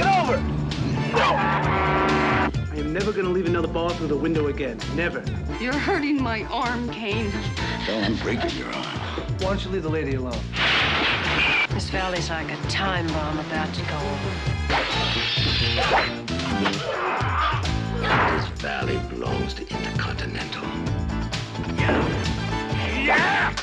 Get over! I am never gonna leave another ball through the window again. Never. You're hurting my arm, Kane. Well, I'm breaking your arm. Why don't you leave the lady alone? This valley's like a time bomb about to go off. This valley belongs to Intercontinental. Yeah!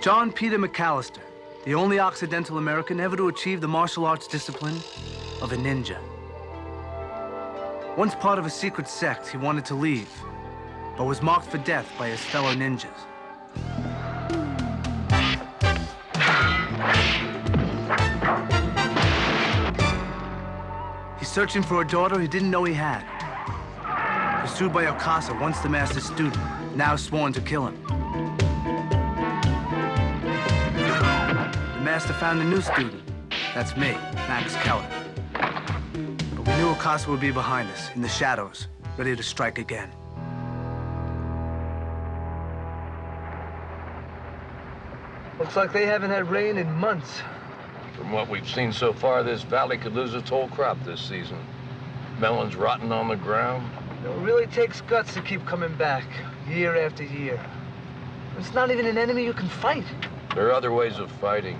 John Peter McAllister, the only Occidental American ever to achieve the martial arts discipline of a ninja. Once part of a secret sect, he wanted to leave, but was marked for death by his fellow ninjas. He's searching for a daughter he didn't know he had. Pursued by Okasa, once the master's student, now sworn to kill him. The master found a new student. That's me, Max Keller. But we knew Okasa would be behind us, in the shadows, ready to strike again. Looks like they haven't had rain in months. From what we've seen so far, this valley could lose its whole crop this season. Melons rotting on the ground. It really takes guts to keep coming back, year after year. It's not even an enemy you can fight. There are other ways of fighting.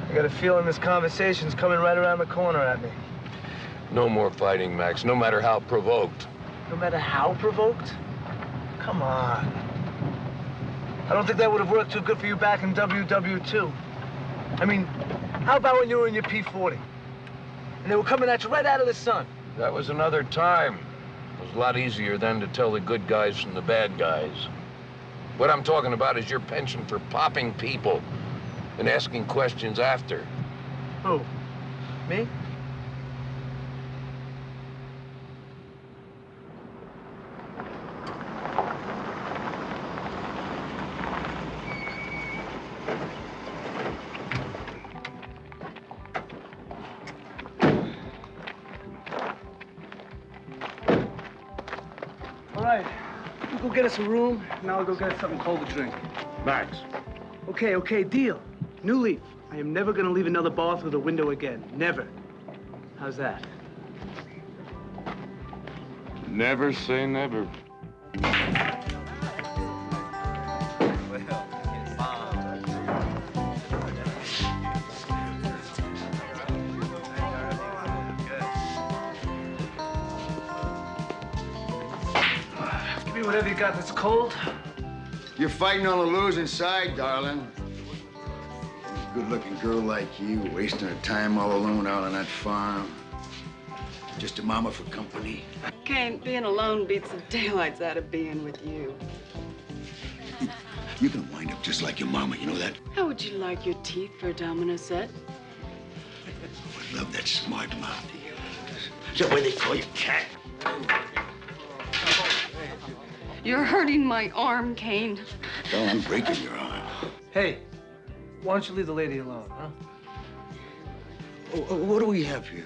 I got a feeling this conversation's coming right around the corner at me. No more fighting, Max, no matter how provoked. No matter how provoked? Come on. I don't think that would have worked too good for you back in WW2. I mean, how about when you were in your P40? And they were coming at you right out of the sun? That was another time. It was a lot easier then to tell the good guys from the bad guys. What I'm talking about is your penchant for popping people and asking questions after. Who? Me? All right, you go get us a room, and I'll go get us something cold to drink. Max. Okay, deal. New leaf. I am never gonna leave another ball through the window again. Never. How's that? Never say never. Give me whatever you got that's cold. You're fighting on the losing side, darling. A good-looking girl like you, wasting her time all alone out on that farm. Just a mama for company. Kane, being alone beats the daylights out of being with you. You're gonna wind up just like your mama, you know that? How would you like your teeth for a domino set? I love that smart mouth of yours. Is that why they call you Cat? You're hurting my arm, Kane. Well, I'm breaking your arm. Hey, why don't you leave the lady alone, huh? Oh, what do we have here?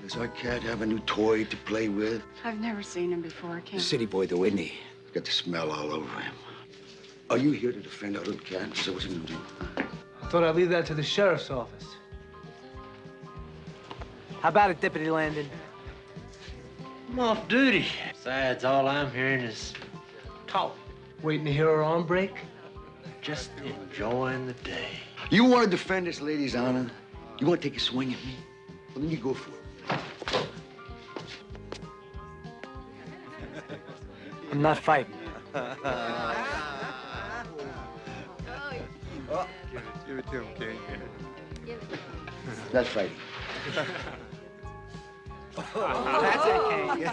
Does our cat have a new toy to play with? I've never seen him before, Kane. City boy, though, isn't he? He's got the smell all over him. Are you here to defend our little cat? Is that what you're gonna do? I thought I'd leave that to the sheriff's office. How about it, Deputy Landon? I'm off duty. Besides, all I'm hearing is talk. Waiting to hear her arm break? Just enjoying the day. You want to defend this lady's honor? You want to take a swing at me? Well, then you go for it. I'm not fighting. Give it to him, King. That's fighting. That's it, King.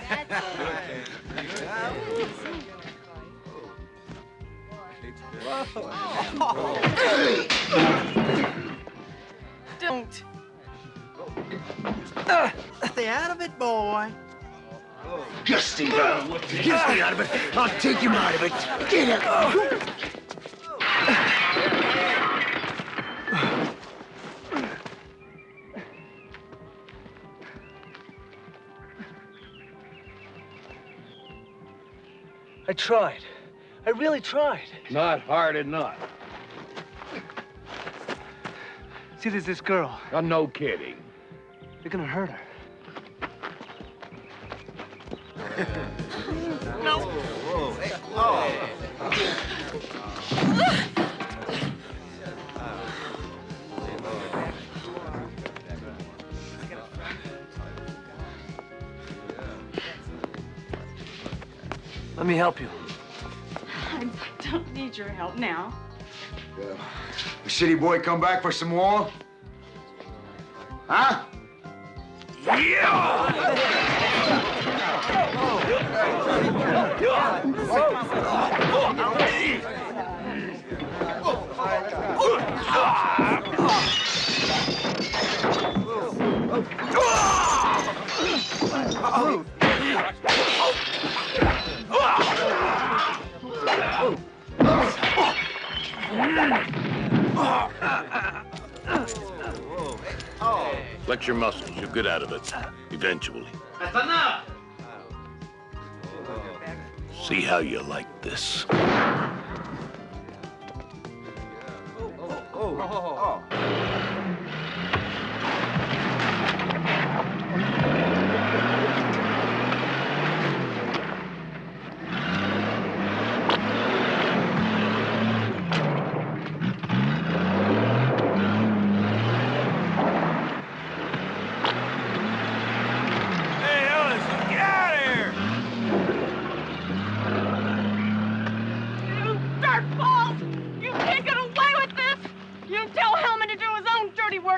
Don't. Stay out of it, boy. Just stay out of it. Just stay out of it. I'll take him out of it. Get out. I tried. I really tried. Not hard enough. See, there's this girl. Oh, no kidding. You're gonna hurt her. Let me help you. I don't need your help now. The city boy come back for some more? Huh? Flex your muscles. You'll get out of it. Eventually. That's enough! See how you like this.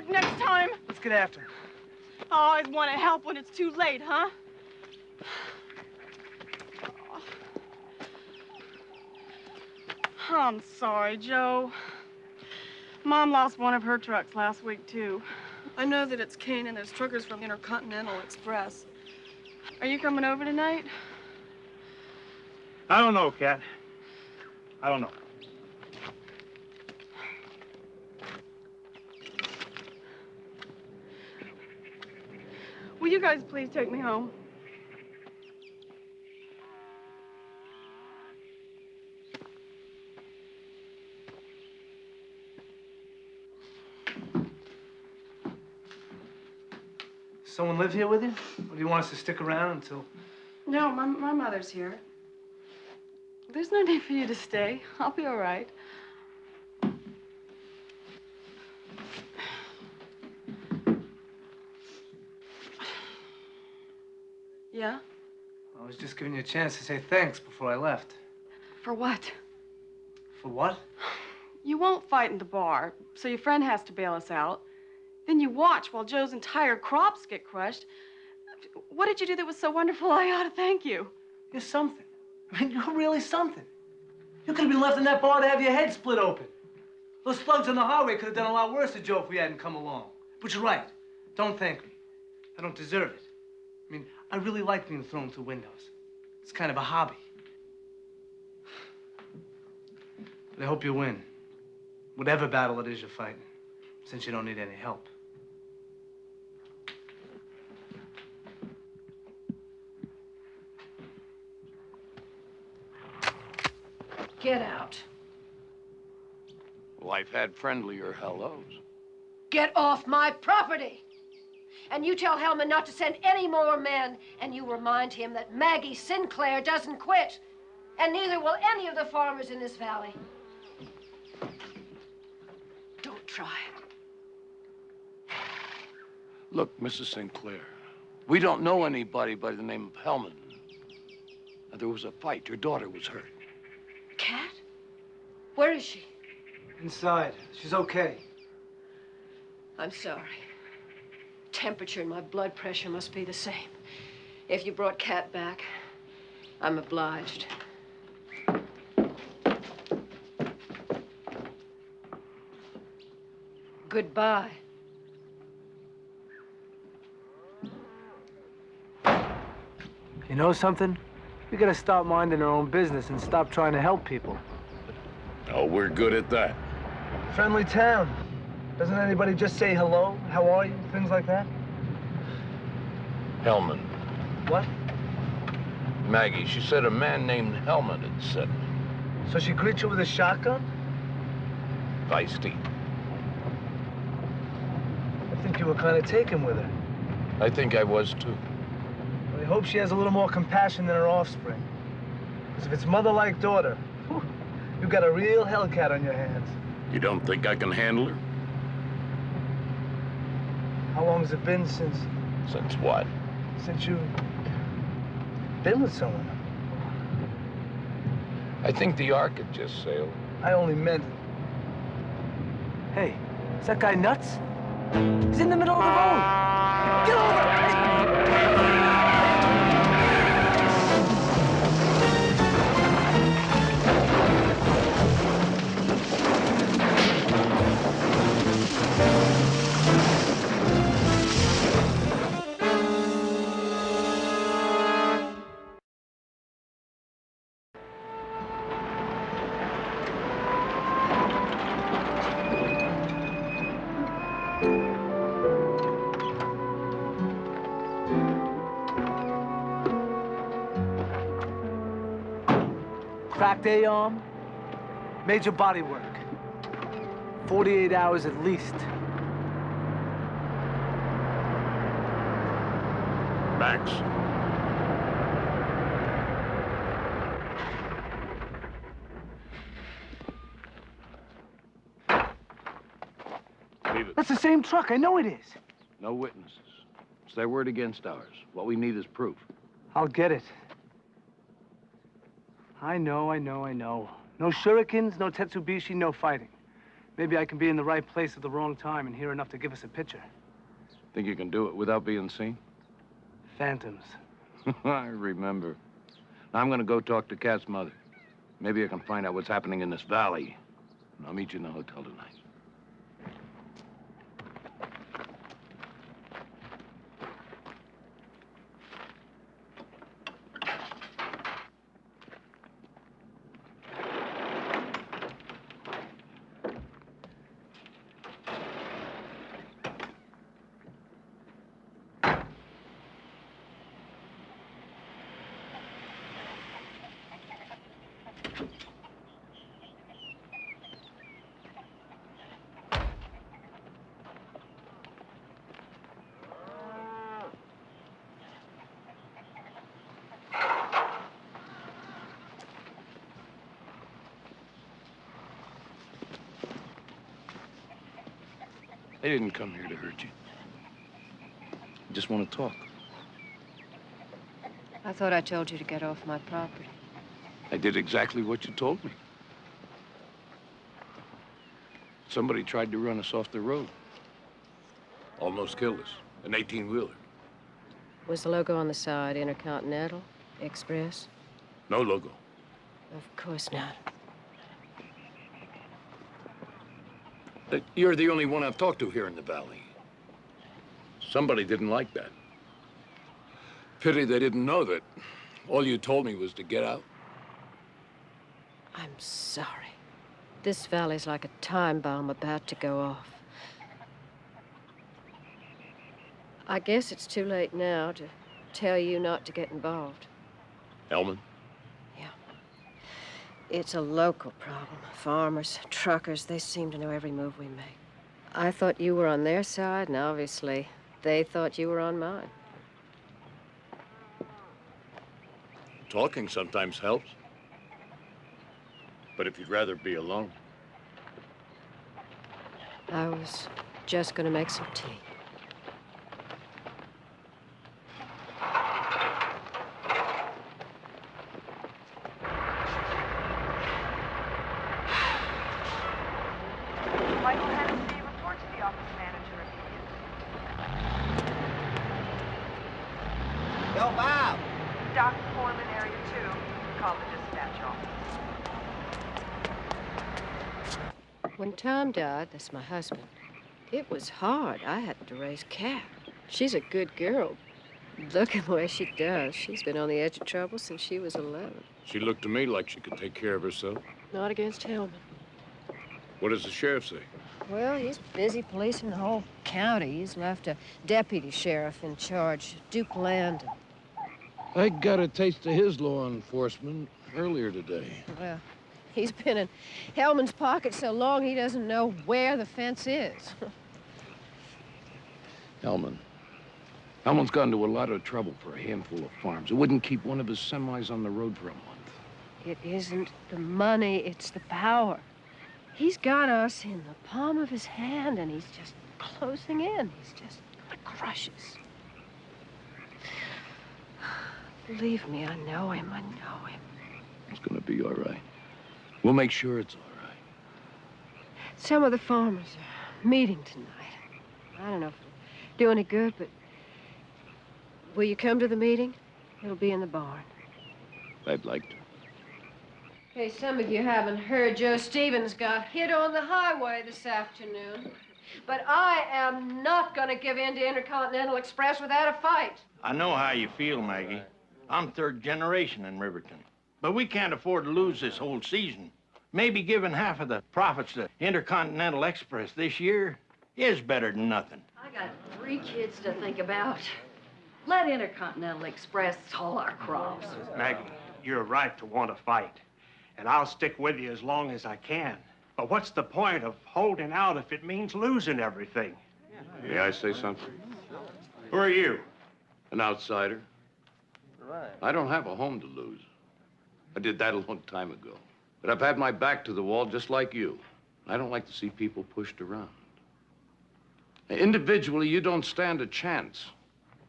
Next time. Let's get after him. I always want to help when it's too late, huh? I'm sorry, Joe. Mom lost one of her trucks last week, too. I know that it's Kane and there's truckers from Intercontinental Express. Are you coming over tonight? I don't know, Cat. I don't know. Will you guys please take me home? Someone live here with you? Or do you want us to stick around until... No, my mother's here. There's no need for you to stay. I'll be all right. Yeah? I was just giving you a chance to say thanks before I left. For what? For what? You won't fight in the bar, so your friend has to bail us out. Then you watch while Joe's entire crops get crushed. What did you do that was so wonderful? I ought to thank you. You're something. I mean, you're really something. You could have been left in that bar to have your head split open. Those slugs on the highway could have done a lot worse to Joe if we hadn't come along. But you're right. Don't thank me. I don't deserve it. I mean, I really like being thrown through windows. It's kind of a hobby. But I hope you win. Whatever battle it is you're fighting, since you don't need any help. Get out. Well, I've had friendlier hellos. Get off my property. And you tell Hellman not to send any more men. And you remind him that Maggie Sinclair doesn't quit. And neither will any of the farmers in this valley. Don't try it. Look, Mrs. Sinclair, we don't know anybody by the name of Hellman. Now, there was a fight. Your daughter was hurt. Kat? Where is she? Inside. She's okay. I'm sorry. Temperature and my blood pressure must be the same. If you brought Kat back, I'm obliged. Goodbye. You know something? We gotta stop minding our own business and stop trying to help people. Oh, we're good at that. Friendly town. Doesn't anybody just say hello, how are you, things like that? Hellman. What? Maggie, she said a man named Hellman had said me. So she greets you with a shotgun? Feisty. I think you were kind of taken with her. I think I was, too. Well, I hope she has a little more compassion than her offspring. Because if it's mother like daughter, whew, you've got a real hellcat on your hands. You don't think I can handle her? How long has it been since... Since what? Since you've been with someone? I think the Ark had just sailed. I only meant... Hey, is that guy nuts? He's in the middle of the road! Get over! Cracked A-arm, major body work. 48 hours at least. Max? Leave it. That's the same truck, I know it is. No witnesses. It's their word against ours. What we need is proof. I'll get it. I know. No shurikens, no Tetsubishi, no fighting. Maybe I can be in the right place at the wrong time and hear enough to give us a picture. Think you can do it without being seen? Phantoms. I remember. Now I'm gonna go talk to Kat's mother. Maybe I can find out what's happening in this valley. And I'll meet you in the hotel tonight. I didn't come here to hurt you. I just want to talk. I thought I told you to get off my property. I did exactly what you told me. Somebody tried to run us off the road. Almost killed us. An 18-wheeler. Was the logo on the side Intercontinental? Express? No logo. Of course not. You're the only one I've talked to here in the valley. Somebody didn't like that. Pity they didn't know that all you told me was to get out. I'm sorry. This valley's like a time bomb about to go off. I guess it's too late now to tell you not to get involved. Hellman? Yeah. It's a local problem. Farmers, truckers, they seem to know every move we make. I thought you were on their side, and obviously They thought you were on mine. Talking sometimes helps. But if you'd rather be alone. I was just gonna make some tea. Michael Hennessy, report to the office manager immediately. Yo, Bob! Dr. Foreman, Area 2. Call the dispatch office. When Tom died, that's my husband, it was hard. I had to raise Kat. She's a good girl. Looking the way she does, she's been on the edge of trouble since she was 11. She looked to me like she could take care of herself. Not against Hellman. What does the sheriff say? Well, he's busy policing the whole county. He's left a deputy sheriff in charge, Duke Landon. I got a taste of his law enforcement earlier today. Well, he's been in Hellman's pocket so long he doesn't know where the fence is. Hellman's gone to a lot of trouble for a handful of farms. It wouldn't keep one of his semis on the road for a month. It isn't the money, it's the power. He's got us in the palm of his hand, and he's just closing in. He's just gonna crush us. Believe me, I know him. I know him. It's gonna be all right. We'll make sure it's all right. Some of the farmers are meeting tonight. I don't know if it'll do any good, but will you come to the meeting? It'll be in the barn. I'd like to. Hey, some of you haven't heard Joe Stevens got hit on the highway this afternoon. But I am not gonna give in to Intercontinental Express without a fight. I know how you feel, Maggie. I'm third generation in Riverton. But we can't afford to lose this whole season. Maybe giving half of the profits to Intercontinental Express this year is better than nothing. I got 3 kids to think about. Let Intercontinental Express haul our crops. Maggie, you're right to want to fight. And I'll stick with you as long as I can. But what's the point of holding out if it means losing everything? May I say something? Who are you? An outsider. I don't have a home to lose. I did that a long time ago. But I've had my back to the wall just like you. I don't like to see people pushed around. Now, individually, you don't stand a chance.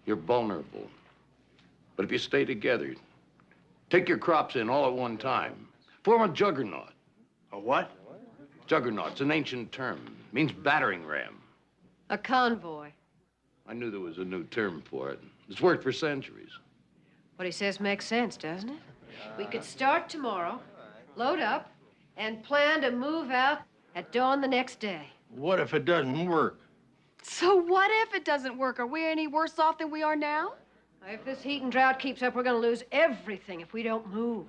You're vulnerable. But if you stay together, take your crops in all at one time, form a juggernaut. A what? Juggernaut's an ancient term. It means battering ram. A convoy. I knew there was a new term for it. It's worked for centuries. What he says makes sense, doesn't it? We could start tomorrow, load up, and plan to move out at dawn the next day. What if it doesn't work? So what if it doesn't work? Are we any worse off than we are now? If this heat and drought keeps up, we're gonna lose everything if we don't move.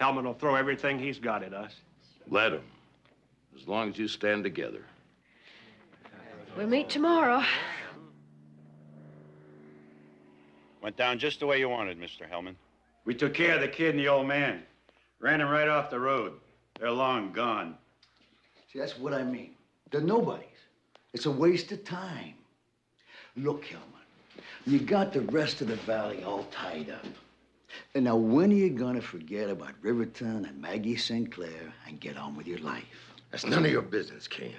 Hellman will throw everything he's got at us. Let him. As long as you stand together. We'll meet tomorrow. Went down just the way you wanted, Mr. Hellman. We took care of the kid and the old man. Ran him right off the road. They're long gone. See, that's what I mean. They're nobodies. It's a waste of time. Look, Hellman, you got the rest of the valley all tied up. And now when are you gonna forget about Riverton and Maggie Sinclair and get on with your life? That's none of your business, Ken.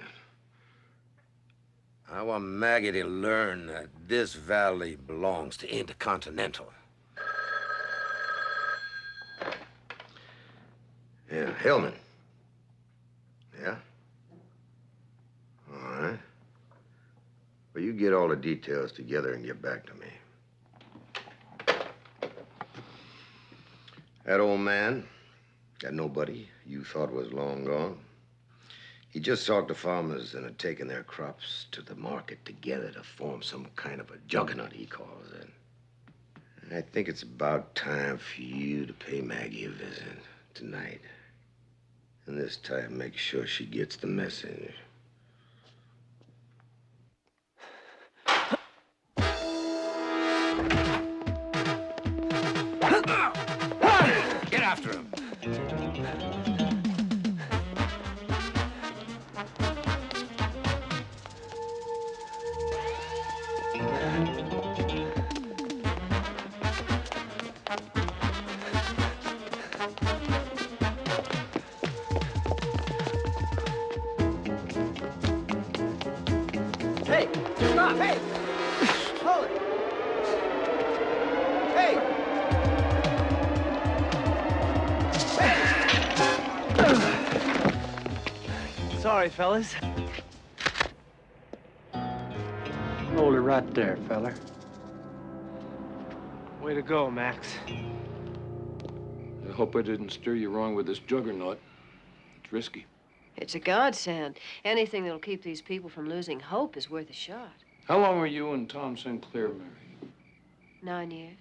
I want Maggie to learn that this valley belongs to Intercontinental. Yeah, Hellman. Yeah? All right. Well, you get all the details together and get back to me. That old man, that nobody you thought was long gone, he just talked to farmers and had taken their crops to the market together to form some kind of a juggernaut, he calls it. I think it's about time for you to pay Maggie a visit tonight. And this time, make sure she gets the message. Get after him. stop. Hey! Hold it. Hey! Sorry, fellas. Hold it right there, feller. Way to go, Max. I hope I didn't steer you wrong with this Juggernaut. It's risky. It's a godsend. Anything that'll keep these people from losing hope is worth a shot. How long were you and Tom Sinclair married? 9 years.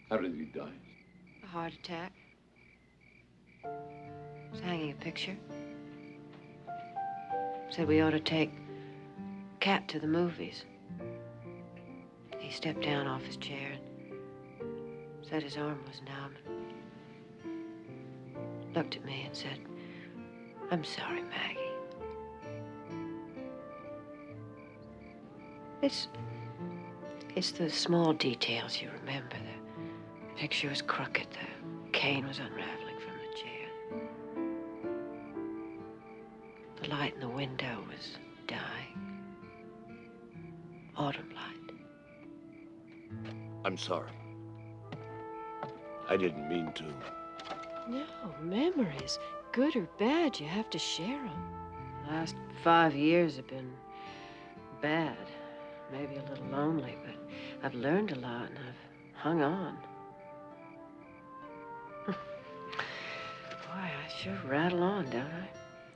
How did he die? A heart attack. Was hanging a picture. Said we ought to take Cat to the movies. He stepped down off his chair and said his arm was numb. Looked at me and said, "I'm sorry, Maggie." It's the small details you remember. The picture was crooked. The cane was unraveling from the chair. The light in the window was dying. Autumn light. I'm sorry. I didn't mean to. No, memories, good or bad, you have to share them. The last 5 years have been bad. Maybe a little lonely, but I've learned a lot and I've hung on. Boy, I sure rattle on, don't I?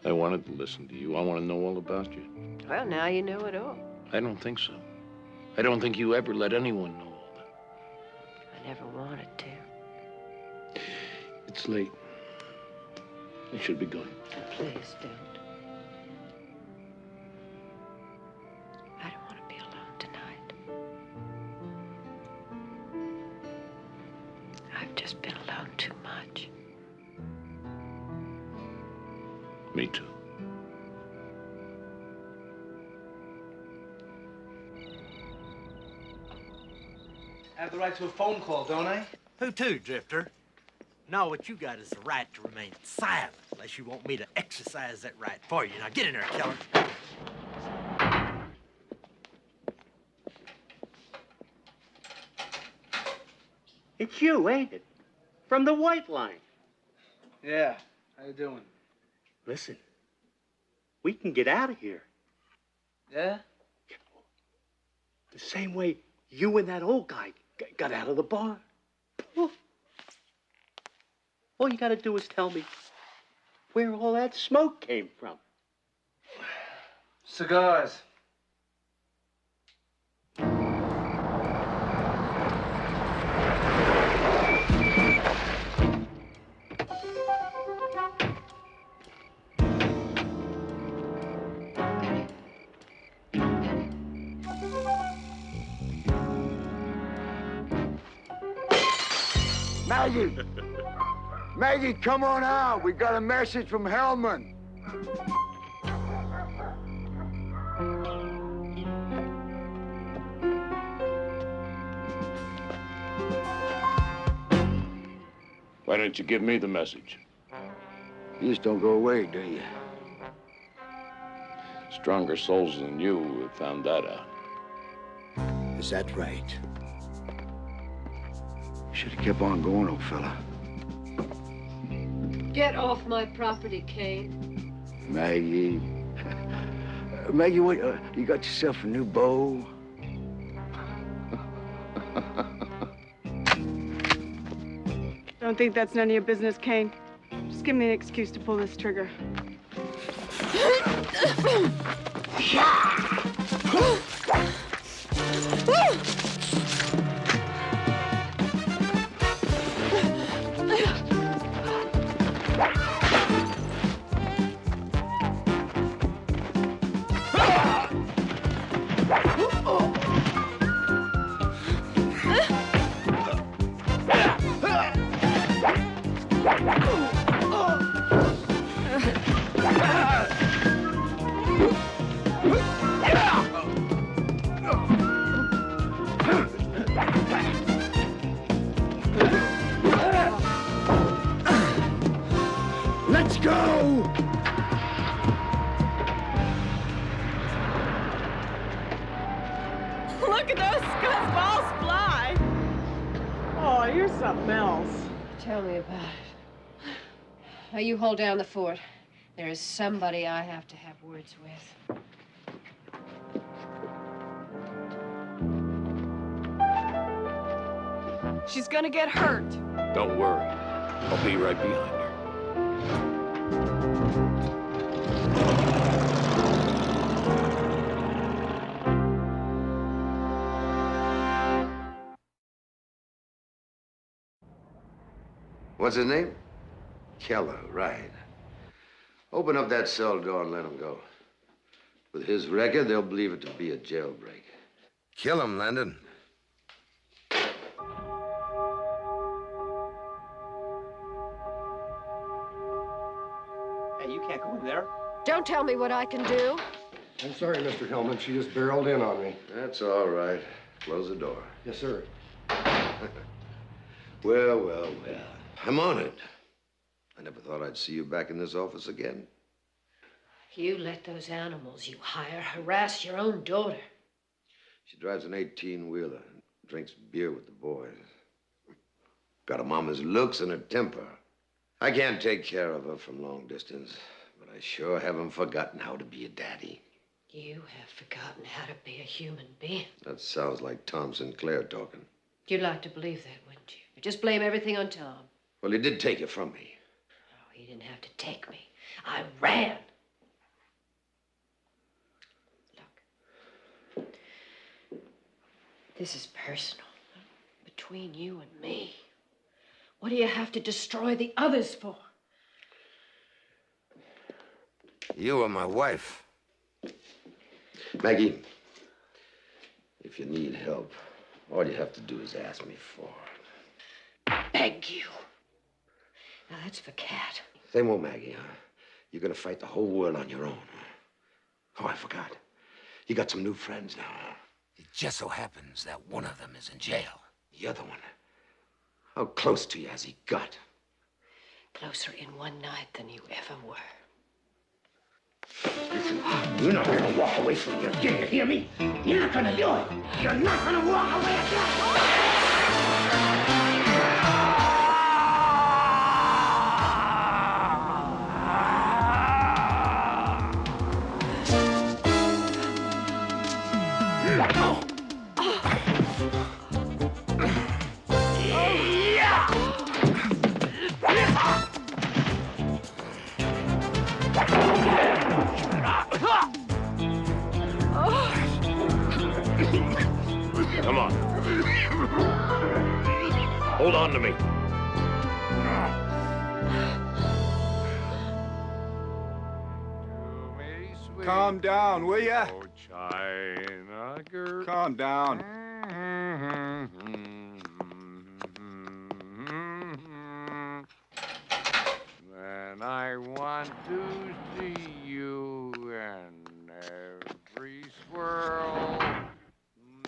I wanted to listen to you. I want to know all about you. Well, now you know it all. I don't think so. I don't think you ever let anyone know all that. I never wanted to. It's late. I should be going. Please don't. I don't want to be alone tonight. I've just been alone too much. Me too. I have the right to a phone call, don't I? Who to, Drifter? No, what you got is the right to remain silent, unless you want me to exercise that right for you. Now get in there, Keller. It's you, ain't it? From the White Line. Yeah. How you doing? Listen, we can get out of here. Yeah? The same way you and that old guy got out of the bar. All you gotta do is tell me where all that smoke came from. Cigars. Maggie! Maggie, come on out. We got a message from Hellman. Why don't you give me the message? You just don't go away, do you? Stronger souls than you have found that out. Is that right? Should have kept on going, old fella. Get off my property, Kane. Maggie. Maggie, what, you got yourself a new beau? Don't think that's none of your business, Kane. Just give me an excuse to pull this trigger. Let's go! something else. Tell me about it. Now, you hold down the fort. There is somebody I have to have words with. She's gonna get hurt. Don't worry. I'll be right behind her. What's his name? Keller, right. Open up that cell door and let him go. With his record, they'll believe it to be a jailbreak. Kill him, Landon. Hey, you can't go in there. Don't tell me what I can do. I'm sorry, Mr. Hellman. She just barreled in on me. That's all right. Close the door. Yes, sir. Well, well, well. I'm on it. I never thought I'd see you back in this office again. You let those animals you hire harass your own daughter. She drives an 18-wheeler and drinks beer with the boys. Got a mama's looks and a temper. I can't take care of her from long distance, but I sure haven't forgotten how to be a daddy. You have forgotten how to be a human being. That sounds like Tom Sinclair talking. You'd like to believe that, wouldn't you? But just blame everything on Tom. Well, he did take it from me. Oh, he didn't have to take me. I ran. Look. This is personal. Between you and me. What do you have to destroy the others for? You are my wife. Maggie, if you need help, all you have to do is ask me for it. Beg you. Now, that's for Cat. Same old Maggie, huh? You're gonna fight the whole world on your own, huh? Oh, I forgot. You got some new friends now, huh? It just so happens that one of them is in jail. The other one, how close to you has he got? Closer in one night than you ever were. Listen, you're not gonna walk away from your kid, you hear me? You're not gonna do it. You're not gonna walk away again. Come on. Hold on to me. Calm down, will ya? Oh, China girl. Calm down. When I want to see you in every swirl,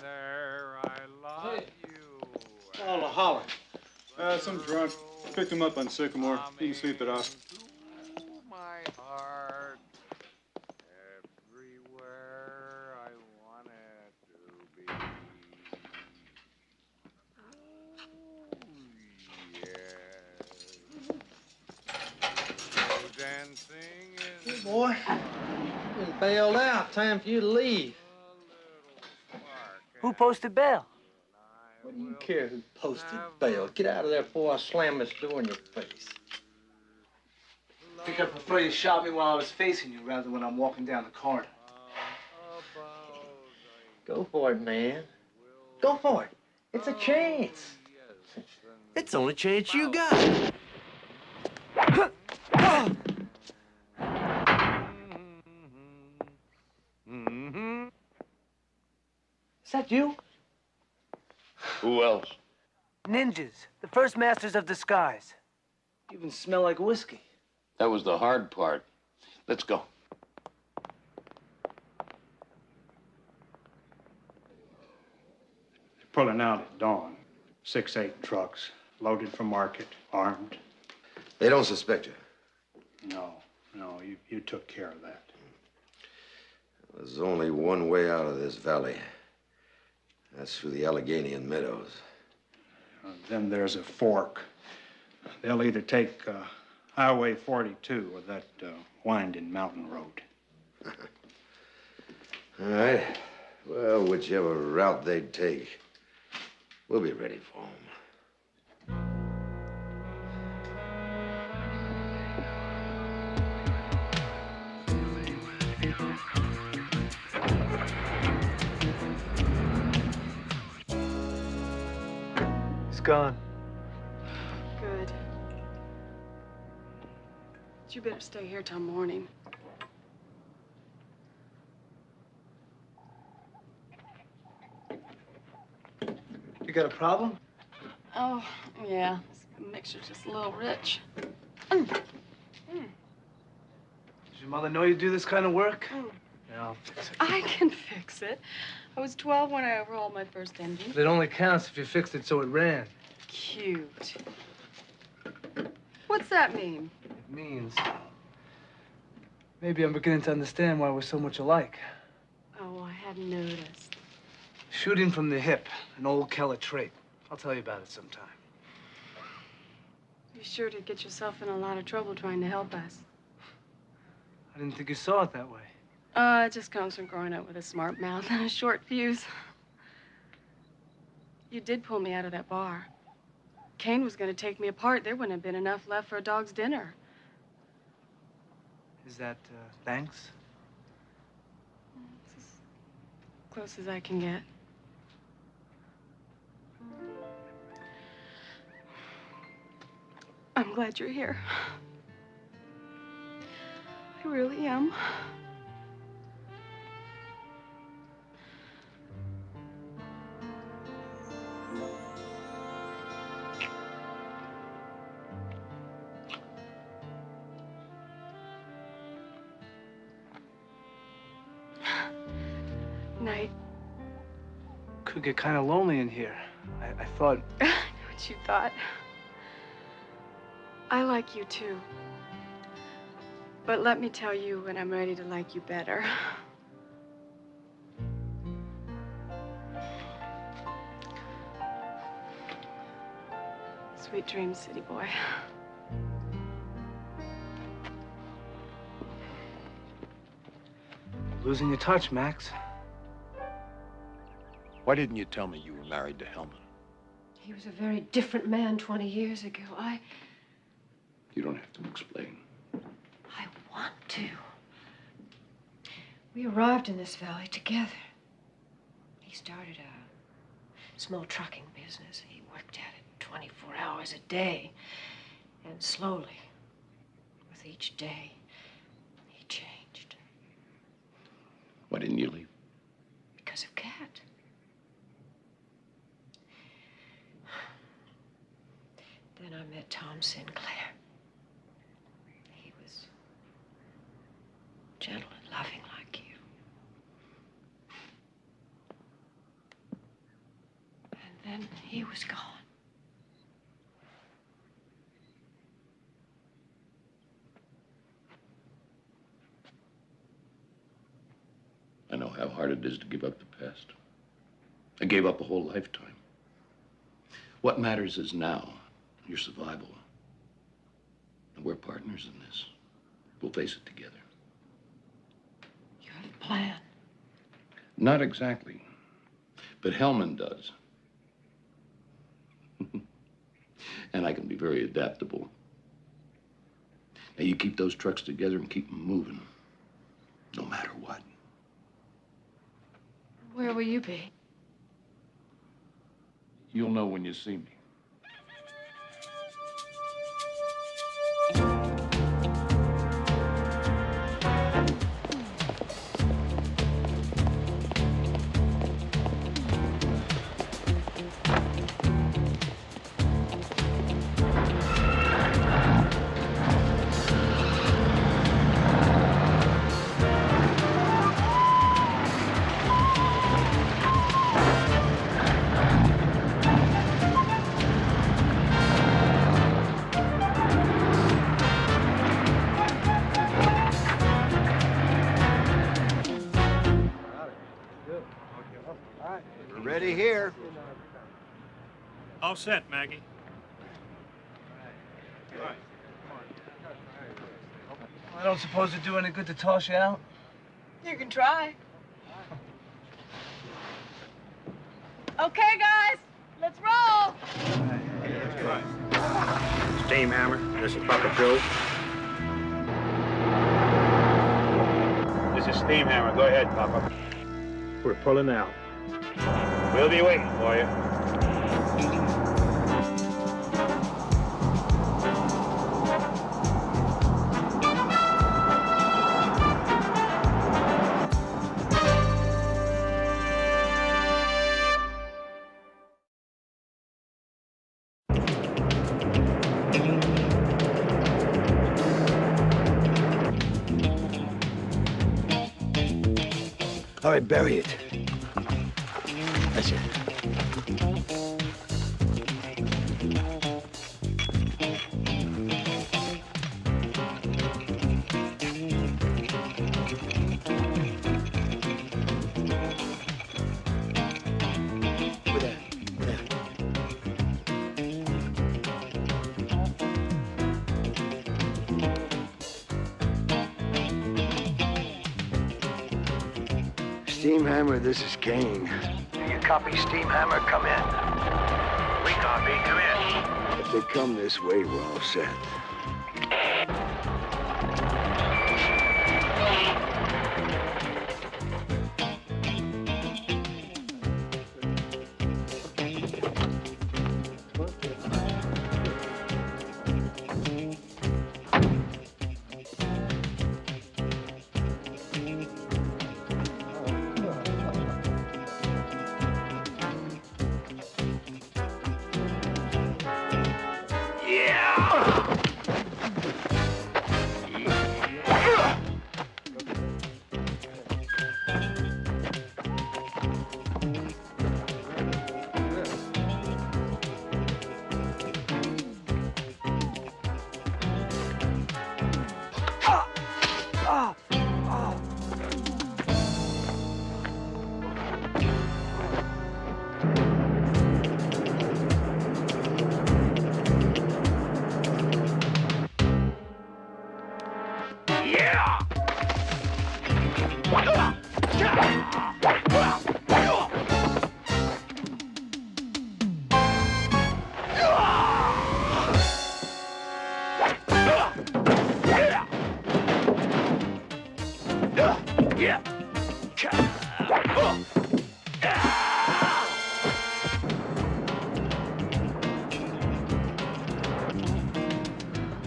there I love you. All the holler. Some drunk. Picked him up on Sycamore. You can sleep it off. My heart, everywhere I want it to be. Oh, yes. Dancing is Hey, boy. You've been bailed out. Time for you to leave. Who posted bail? What do you care who posted bail? Get out of there before I slam this door in your face. I think I prefer you shot me while I was facing you rather than when I'm walking down the corridor. Go for it, man. Go for it. It's a chance. It's the only chance you got. Is that you? Who else? Ninjas, the first masters of disguise. You even smell like whiskey. That was the hard part. Let's go. Pulling out at dawn. 6-8 trucks, loaded for market, armed. They don't suspect you. No, you took care of that. There's only one way out of this valley. That's through the Alleghenian meadows. Then there's a fork. They'll either take Highway 42 or that winding mountain road. All right. Well, whichever route they take, we'll be ready for them. He's gone. Good. But you better stay here till morning. You got a problem? Oh, yeah. This mixture's just a little rich. Does your mother know you do this kind of work? Yeah, I'll fix it. I can fix it. I was 12 when I overhauled my first engine. But it only counts if you fixed it so it ran. Cute. What's that mean? It means maybe I'm beginning to understand why we're so much alike. Oh, I hadn't noticed. Shooting from the hip, an old Keller trait. I'll tell you about it sometime. You're sure to get yourself in a lot of trouble trying to help us. I didn't think you saw it that way. It just comes from growing up with a smart mouth and a short fuse. You did pull me out of that bar. Kane was going to take me apart. There wouldn't have been enough left for a dog's dinner. Is that, thanks? It's as close as I can get. I'm glad you're here. I really am. Night. Could get kind of lonely in here. I thought... I know what you thought. I like you too. But let me tell you when I'm ready to like you better. Sweet dreams, city boy. Losing your touch, Max. Why didn't you tell me you were married to Hellman? He was a very different man 20 years ago. You don't have to explain. I want to. We arrived in this valley together. He started a small trucking business. He worked at it 24 hours a day. And slowly, with each day, he changed. Why didn't you leave? Because of Cat. Then I met Tom Sinclair. He was gentle and loving like you. And then he was gone. I know how hard it is to give up the past. I gave up a whole lifetime. What matters is now, your survival. And we're partners in this. We'll face it together. You have a plan. Not exactly, but Hellman does. And I can be very adaptable. Now, you keep those trucks together and keep them moving, no matter what. Where will you be? You'll know when you see me. All set, Maggie. I don't suppose it'd do any good to toss you out? You can try. Okay, guys, let's roll. Steam Hammer, this is Papa Joe. This is Steam Hammer. Go ahead, Papa. We're pulling out. We'll be waiting for you. All right, bury it. That's it. Steam Hammer, this is Kane. Do you copy, Steam Hammer? Come in. We copy. Come in. If they come this way, we're all set.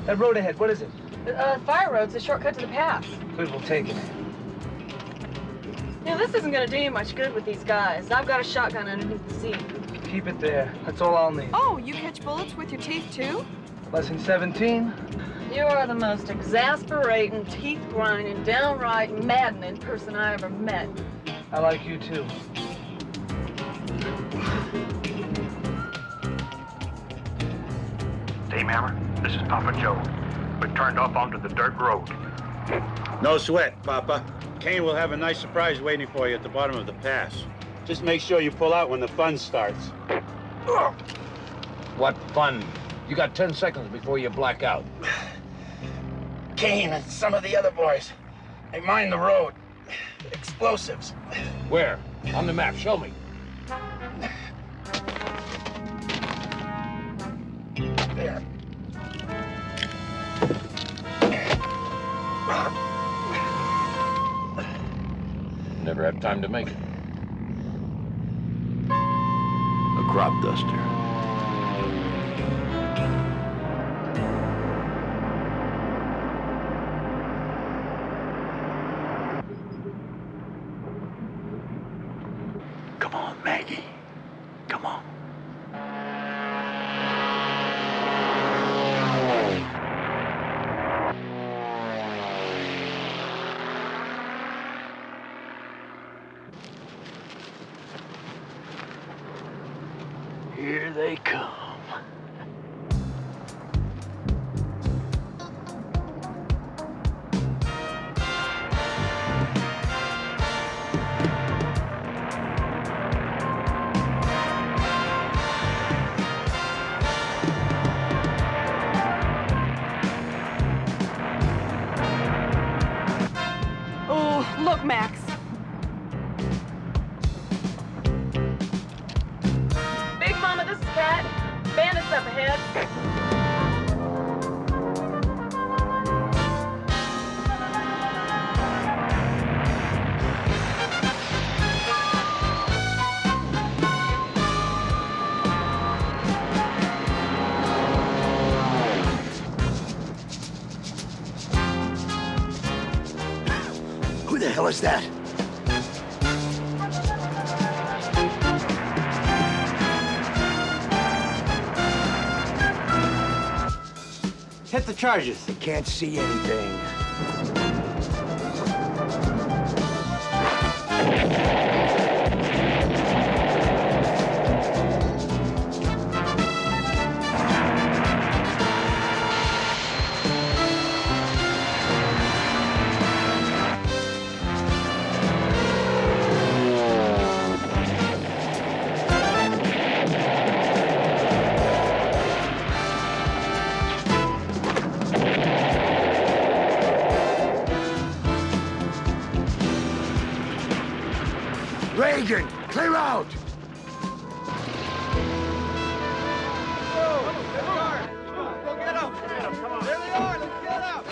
That road ahead, what is it? Fire road's a shortcut to the pass. Good, we'll take it. You know, this isn't gonna do you much good with these guys. I've got a shotgun underneath the seat. Keep it there. That's all I'll need. Oh, you catch bullets with your teeth, too? Lesson 17. You are the most exasperating, teeth-grinding, downright maddening person I ever met. I like you, too. Steam Hammer, this is Papa Joe. We're turned off onto the dirt road. No sweat, Papa. Kane will have a nice surprise waiting for you at the bottom of the pass. Just make sure you pull out when the fun starts. What fun? You got 10 seconds before you black out. Kane and some of the other boys, they mine the road. Explosives. Where? On the map, show me. There. Never have time to make it. A crop duster. Come on, Maggie. Come on. Here they come. Max. Big Mama, this is Kat. Bandits up ahead. Who the hell is that? Hit the charges. I can't see anything. Reagan, clear out!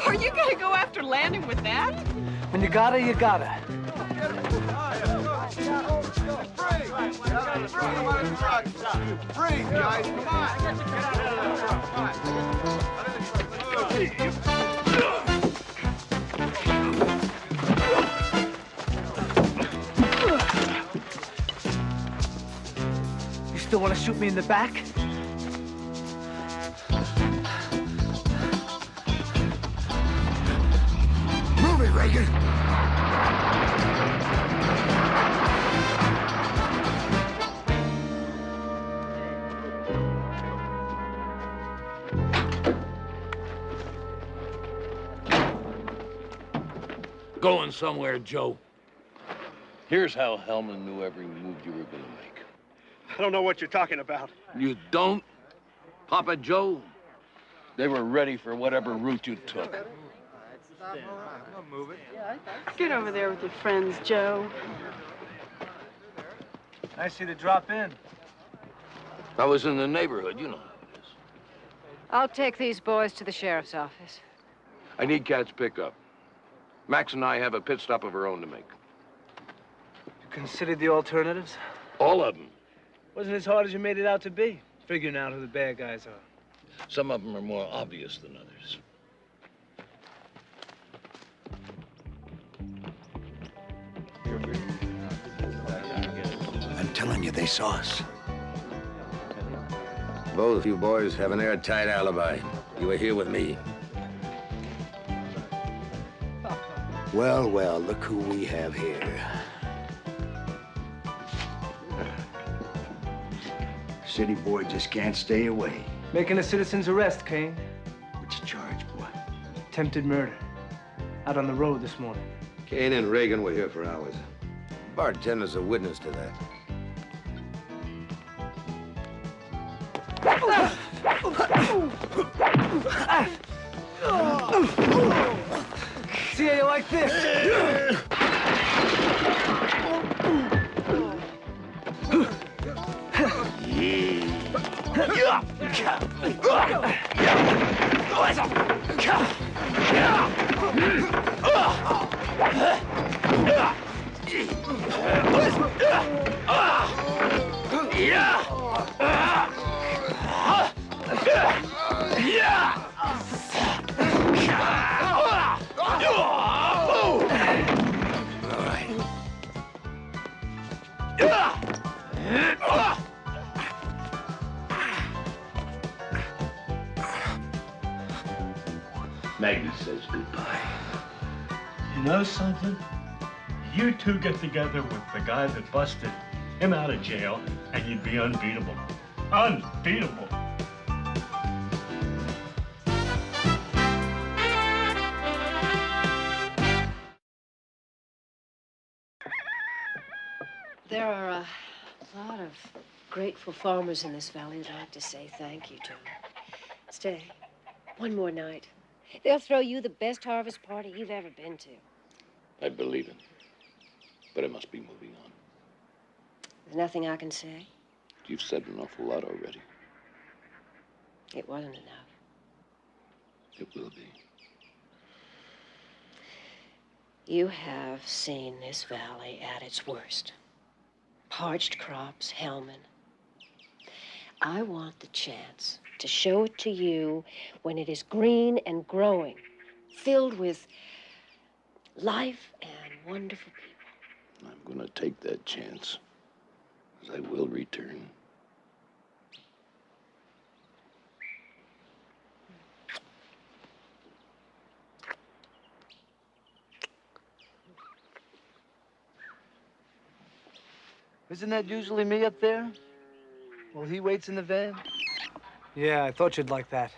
Are you gonna go after Landon with that? When you gotta, you gotta. Free, guys, come You still want to shoot me in the back? Move it, Reagan! Going somewhere, Joe. Here's how Hellman knew every move you were gonna make. I don't know what you're talking about. You don't? Papa Joe? They were ready for whatever route you took. Get over there with your friends, Joe. Nice of you to drop in. I was in the neighborhood, you know how it is. I'll take these boys to the sheriff's office. I need Kat's pickup. Max and I have a pit stop of our own to make. You considered the alternatives? All of them. Wasn't as hard as you made it out to be, figuring out who the bad guys are. Some of them are more obvious than others. I'm telling you, they saw us. Both of you boys have an airtight alibi. You were here with me. Well, well, look who we have here. City boy just can't stay away. Making a citizen's arrest, Kane. What's the charge, boy? Attempted murder. Out on the road this morning. Kane and Reagan were here for hours. Bartender's a witness to that. See how you like this? Maggie says goodbye. You know something? You two get together with the guy that busted him out of jail, and you'd be unbeatable. Unbeatable. There are a lot of grateful farmers in this valley that I'd like to say thank you to. Stay one more night. They'll throw you the best harvest party you've ever been to. I believe it. But I must be moving on. There's nothing I can say. You've said an awful lot already. It wasn't enough. It will be. You have seen this valley at its worst. Parched crops, Hellman. I want the chance to show it to you when it is green and growing, filled with life and wonderful people. I'm gonna take that chance, because I will return. Isn't that usually me up there? Well, he waits in the van? Yeah, I thought you'd like that.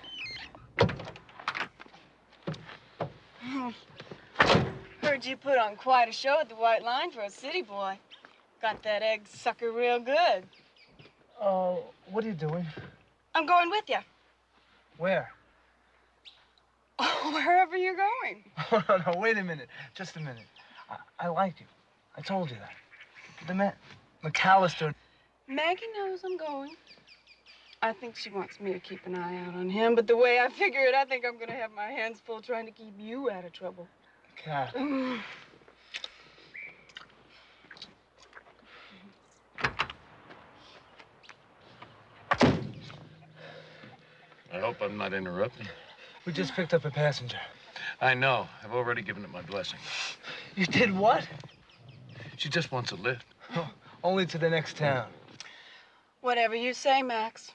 Heard you put on quite a show at the White Line for a city boy. Got that egg sucker real good. Oh, what are you doing? I'm going with you. Where? Oh, wherever you're going. Oh, no, wait a minute. Just a minute. I like you. I told you that. The man, McAllister. Maggie knows I'm going. I think she wants me to keep an eye out on him, but the way I figure it, I think I'm gonna have my hands full trying to keep you out of trouble. Cat. I hope I'm not interrupting. We just picked up a passenger. I know. I've already given it my blessing. You did what? She just wants a lift. Oh, only to the next town. Whatever you say, Max.